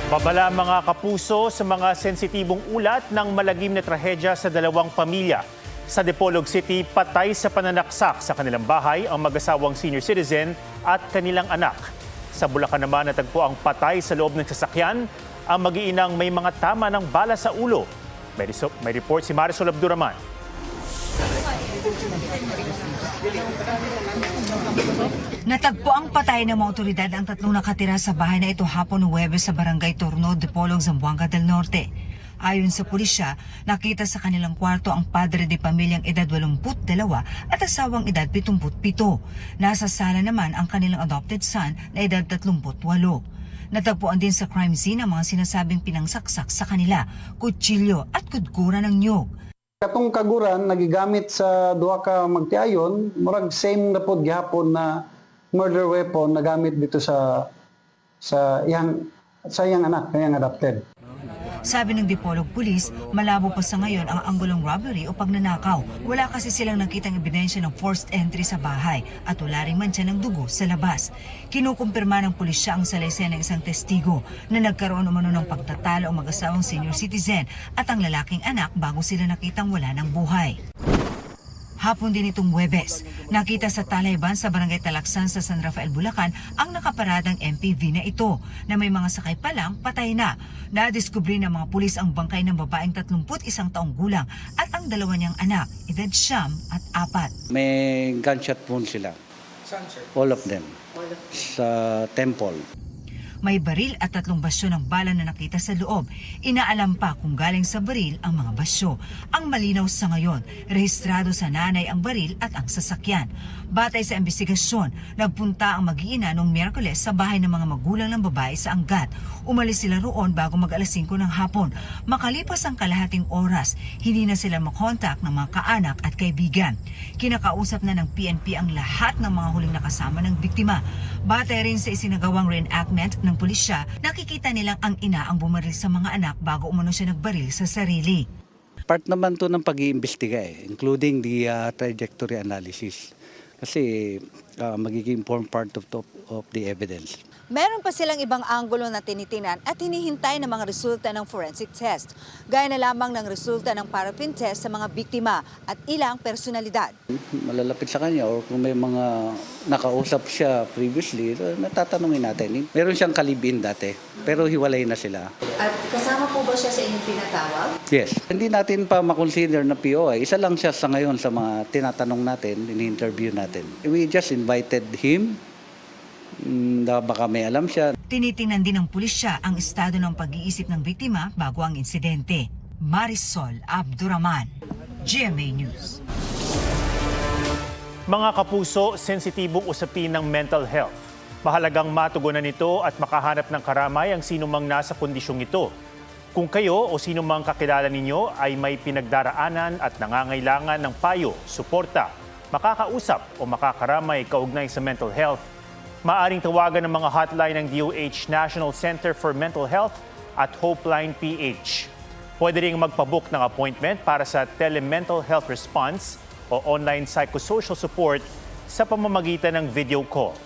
Babala mga kapuso sa mga sensitibong ulat ng malagim na trahedya sa dalawang pamilya. Sa Dipolog City, patay sa pananaksak sa kanilang bahay ang mag-asawang senior citizen at kanilang anak. Sa Bulacan naman natagpo ang patay sa loob ng sasakyan ang mag-iinang may mga tama ng bala sa ulo. May report si Marisol Abduraman. Natagpo ang patay ng mga otoridad ang tatlong nakatira sa bahay na ito hapon ng Huwebes sa Barangay Torno, Dipolog, Zamboanga del Norte. Ayon sa pulisya, nakita sa kanilang kwarto ang padre de pamilyang edad 82 at asawang edad 77. Nasa sala naman ang kanilang adopted son na edad 38. Natagpuan din sa crime scene ang mga sinasabing pinangsaksak sa kanila, kutsilyo at kudkura ng nyug. Katong kaguran nagigamit sa duha ka magtiayon, murag same na pod gihapon na murder weapon na gamit dito sa iyang anak, kanyang adopted. Sabi ng Dipolog Police, malabo pa sa ngayon ang anggulong robbery o pagnanakaw. Wala kasi silang nakitang ebidensya ng forced entry sa bahay at wala ring mantsa ng dugo sa labas. Kinukumpirma ng pulisya ang salaysay ng isang testigo na nagkaroon umano ng pagtatalo ang mag-asawang senior citizen at ang lalaking anak bago sila nakitang wala ng buhay. Hapon din itong Huwebes, nakita sa Talayban sa Barangay Talaksan sa San Rafael, Bulacan ang nakaparadang MPV na ito na may mga sakay pa lang patay na. Nadiskubre ng mga pulis ang bangkay ng babaeng 31 taong gulang at ang dalawa niyang anak, edad 9 at 4. May gunshot wound sila. All of them. Sa temple. May baril at 3 basyo ng bala na nakita sa loob. Inaalam pa kung galing sa baril ang mga basyo. Ang malinaw sa ngayon, rehistrado sa nanay ang baril at ang sasakyan. Batay sa investigasyon, nagpunta ang mag-iina noong Miyerkules sa bahay ng mga magulang ng babae sa Angat. Umalis sila roon bago mag-alas 5 ng hapon. Makalipas ang kalahating oras, hindi na sila makontak ng mga kaanak at kaibigan. Kinakausap na ng PNP ang lahat ng mga huling nakasama ng biktima. Batay rin sa isinagawang reenactment ng pulisya, nakikita nilang ang ina ang bumaril sa mga anak bago umano siya nagbaril sa sarili. Part naman to ng pag-iimbestiga including the trajectory analysis. Kasi magiging important part of the evidence. Meron pa silang ibang anggulo na tinitinan at hinihintay ng mga resulta ng forensic test. Gaya na lamang ng resulta ng paraffin test sa mga biktima at ilang personalidad. Malalapit sa kanya or kung may mga nakausap siya previously, natatanungin natin. Meron siyang kalibin dati, pero hiwalay na sila. At kasama po ba siya sa inyong tinatawag? Yes. Hindi natin pa makonsider na POI. Isa lang siya sa ngayon sa mga tinatanong natin, in-interview natin. We just invited him. Baka may alam siya. Tinitingnan din ng pulisya ang estado ng pag-iisip ng biktima bago ang insidente. Marisol Abduraman, GMA News. Mga kapuso, sensitibong usapin ng mental health. Mahalagang matugunan nito at makahanap ng karamay ang sinumang nasa kondisyong ito. Kung kayo o sinumang kakilala ninyo ay may pinagdaraanan at nangangailangan ng payo, suporta, makakausap o makakaramay kaugnay sa mental health, maaring tawagan ng mga hotline ng DOH National Center for Mental Health at Hopeline PH. Pwede ring magpabook ng appointment para sa Telemental Health Response o online psychosocial support sa pamamagitan ng video call.